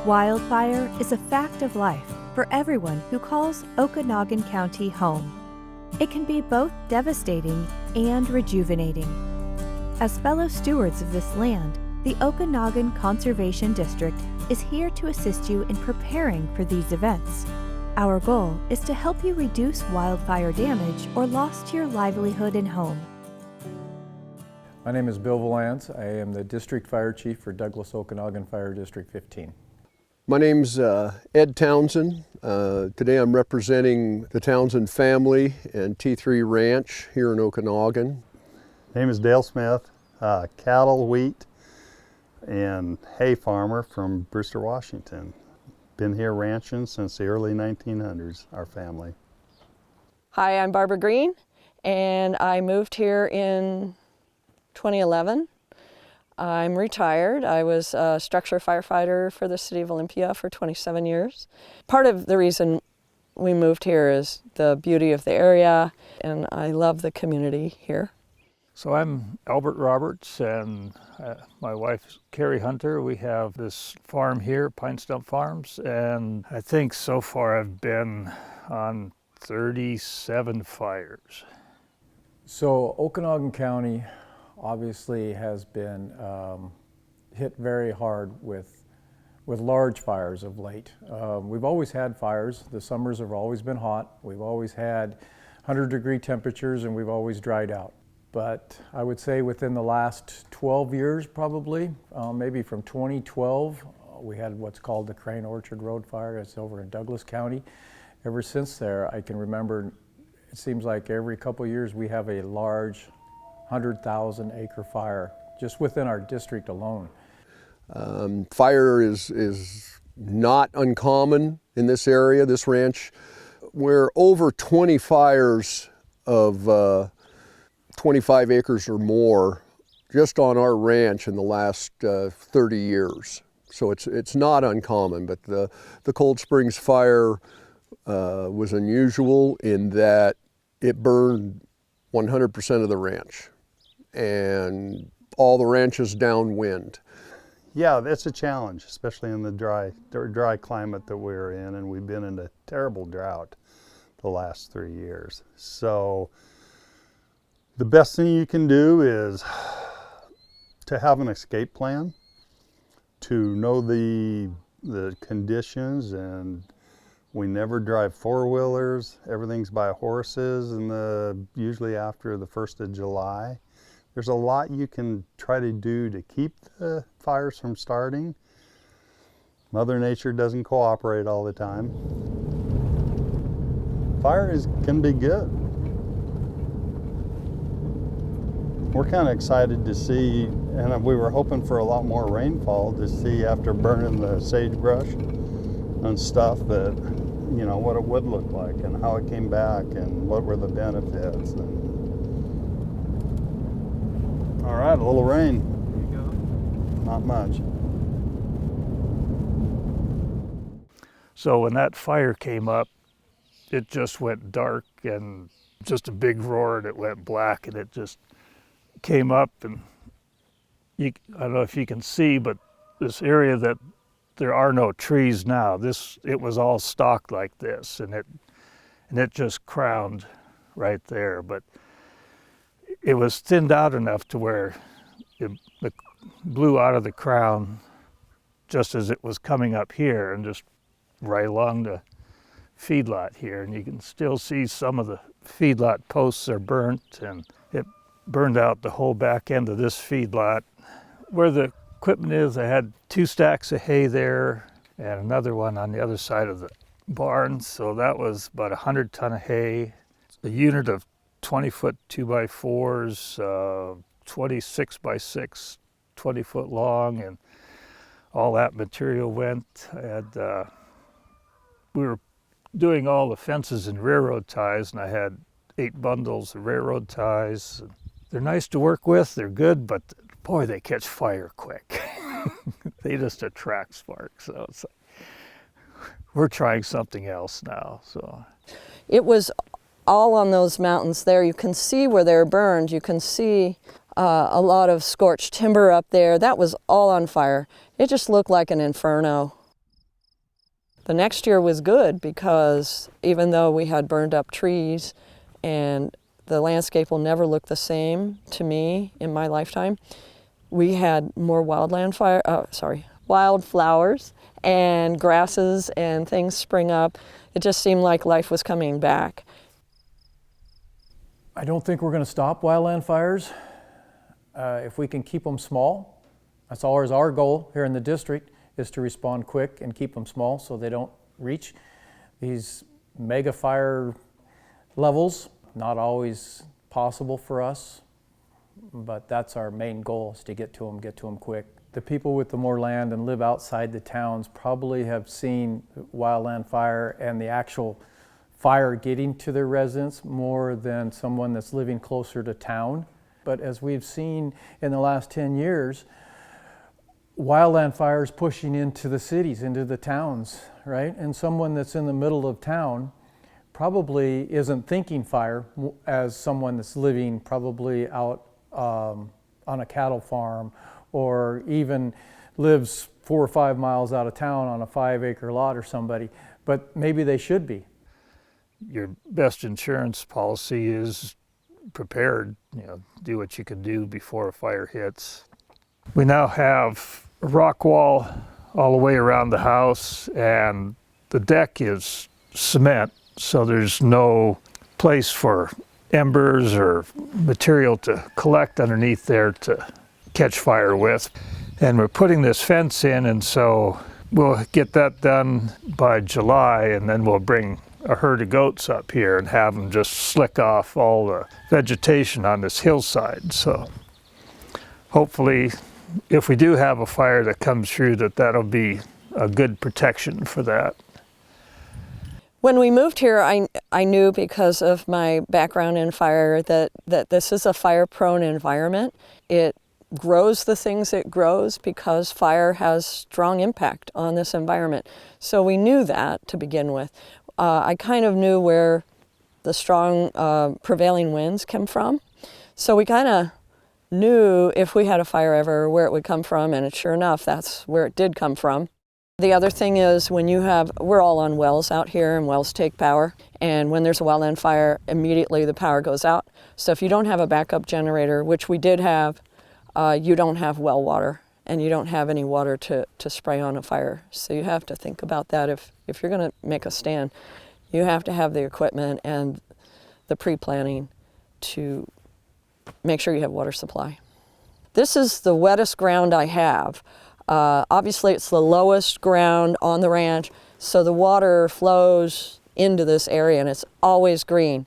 Wildfire is a fact of life for everyone who calls Okanogan County home. It can be both devastating and rejuvenating. As fellow stewards of this land, the Okanogan Conservation District is here to assist you in preparing for these events. Our goal is to help you reduce wildfire damage or loss to your livelihood and home. My name is Bill Valance. I am the District Fire Chief for Douglas Okanogan Fire District 15. My name's Ed Townsend. Today I'm representing the Townsend family and T3 Ranch here in Okanogan. Name is Dale Smith, cattle, wheat, and hay farmer from Brewster, Washington. Been here ranching since the early 1900s, our family. Hi, I'm Barbara Green, and I moved here in 2011. I'm retired. I was a structure firefighter for the city of Olympia for 27 years. Part of the reason we moved here is the beauty of the area, and I love the community here. So I'm Albert Roberts, and my wife Carrie Hunter. We have this farm here, Pine Stump Farms, and I think so far I've been on 37 fires. So Okanogan County obviously has been hit very hard with large fires of late. We've always had fires. The summers have always been hot. We've always had 100-degree temperatures, and we've always dried out. But I would say within the last 12 years probably, maybe from 2012, we had what's called the Crane Orchard Road Fire. It's over in Douglas County. Ever since there, I can remember, it seems like every couple of years we have a large 100,000 acre fire just within our district alone. Fire is not uncommon in this area, this ranch. We're over 20 fires of 25 acres or more just on our ranch in the last 30 years. So it's not uncommon, but the Cold Springs fire was unusual in that it burned 100% of the ranch and all the ranches downwind. Yeah, it's a challenge, especially in the dry climate that we're in, and we've been in a terrible drought the last 3 years. So the best thing you can do is to have an escape plan, to know the conditions, and we never drive four-wheelers. Everything's by horses, and usually after the 1st of July. There's a lot you can try to do to keep the fires from starting. Mother Nature doesn't cooperate all the time. Fire can be good. We're kind of excited to see, and we were hoping for a lot more rainfall to see after burning the sagebrush and stuff that, you know, what it would look like and how it came back and what were the benefits. All right, a little rain. There you go. Not much. So when that fire came up, it just went dark and just a big roar, and it went black, and it just came up, and I don't know if you can see, but this area that there are no trees now, it was all stalked like this, and it just crowned right there. But it was thinned out enough to where it blew out of the crown just as it was coming up here and just right along the feedlot here. And you can still see some of the feedlot posts are burnt, and it burned out the whole back end of this feedlot. Where the equipment is, I had 2 stacks of hay there and another one on the other side of the barn. So that was about 100 ton of hay, a unit of 20-foot 2x4s, 26 by 6, 20 foot long, and all that material went. We were doing all the fences and railroad ties, and I had 8 bundles of railroad ties. They're nice to work with, they're good, but boy, they catch fire quick. They just attract sparks. So it's like, we're trying something else now. So It was all on those mountains there. You can see where they're burned. You can see a lot of scorched timber up there. That was all on fire. It just looked like an inferno. The next year was good because even though we had burned up trees and the landscape will never look the same to me in my lifetime, we had more wildflowers and grasses and things spring up. It just seemed like life was coming back. I don't think we're going to stop wildland fires if we can keep them small. That's always our goal here in the district, is to respond quick and keep them small so they don't reach these mega fire levels. Not always possible for us, but that's our main goal, is to get to them quick. The people with the more land and live outside the towns probably have seen wildland fire and the actual fire getting to their residents more than someone that's living closer to town. But as we've seen in the last 10 years, wildland fires pushing into the cities, into the towns, right? And someone that's in the middle of town probably isn't thinking fire as someone that's living probably out on a cattle farm, or even lives 4 or 5 miles out of town on a 5-acre lot or somebody, but maybe they should be. Your best insurance policy is prepared, do what you can do before a fire hits. We now have a rock wall all the way around the house, and the deck is cement, so there's no place for embers or material to collect underneath there to catch fire with. And we're putting this fence in, and so we'll get that done by July, and then we'll bring a herd of goats up here and have them just slick off all the vegetation on this hillside. So hopefully, if we do have a fire that comes through, that'll be a good protection for that. When we moved here, I knew, because of my background in fire, that this is a fire-prone environment. It grows the things it grows because fire has strong impact on this environment. So we knew that to begin with. I kind of knew where the strong prevailing winds come from. So we kind of knew if we had a fire ever where it would come from, and sure enough, that's where it did come from. The other thing is, we're all on wells out here, and wells take power, and when there's a wildland fire, immediately the power goes out. So if you don't have a backup generator, which we did have, you don't have well water, and you don't have any water to spray on a fire. So you have to think about that. If you're going to make a stand, you have to have the equipment and the pre-planning to make sure you have water supply. This is the wettest ground I have. Obviously, it's the lowest ground on the ranch, so the water flows into this area, and it's always green.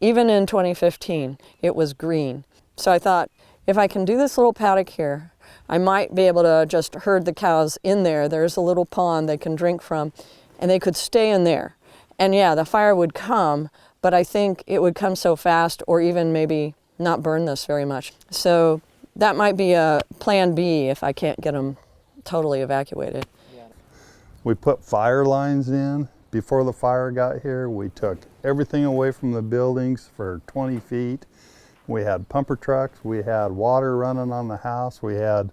Even in 2015, it was green. So I thought, if I can do this little paddock here, I might be able to just herd the cows in there. There's a little pond they can drink from, and they could stay in there. And yeah, the fire would come, but I think it would come so fast, or even maybe not burn this very much. So that might be a plan B if I can't get them totally evacuated. We put fire lines in before the fire got here. We took everything away from the buildings for 20 feet. We had pumper trucks, we had water running on the house, we had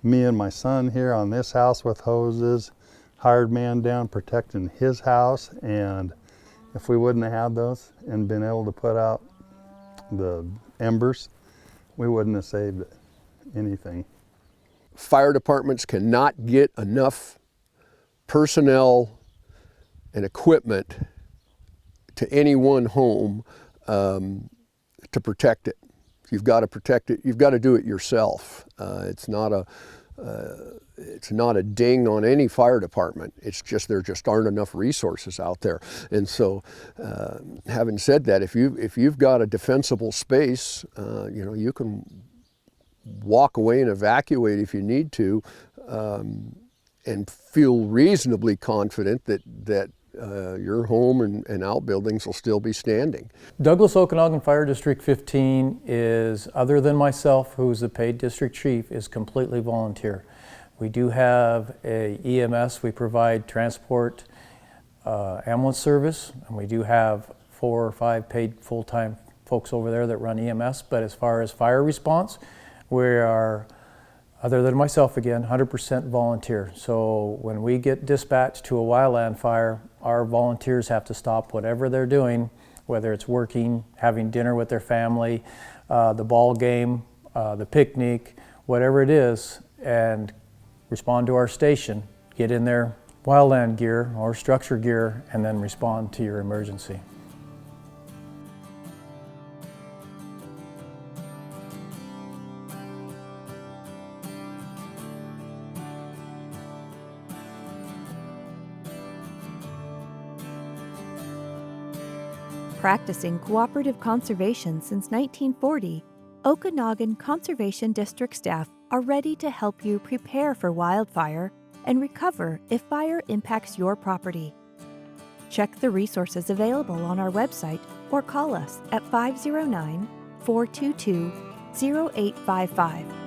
me and my son here on this house with hoses, hired man down protecting his house, and if we wouldn't have had those and been able to put out the embers, we wouldn't have saved anything. Fire departments cannot get enough personnel and equipment to any one home to protect it. You've got to protect it. You've got to do it yourself. It's not a ding on any fire department. It's just there just aren't enough resources out there. And so, having said that, if you've got a defensible space, you can walk away and evacuate if you need to, and feel reasonably confident that your home and outbuildings will still be standing. Douglas Okanogan Fire District 15 is, other than myself, who's the paid district chief, is completely volunteer. We do have a EMS. We provide transport ambulance service, and we do have 4 or 5 paid full-time folks over there that run EMS. But as far as fire response, we are Other than myself again, 100% volunteer. So when we get dispatched to a wildland fire, our volunteers have to stop whatever they're doing, whether it's working, having dinner with their family, the ball game, the picnic, whatever it is, and respond to our station, get in their wildland gear or structure gear, and then respond to your emergency. Practicing cooperative conservation since 1940, Okanogan Conservation District staff are ready to help you prepare for wildfire and recover if fire impacts your property. Check the resources available on our website or call us at 509-422-0855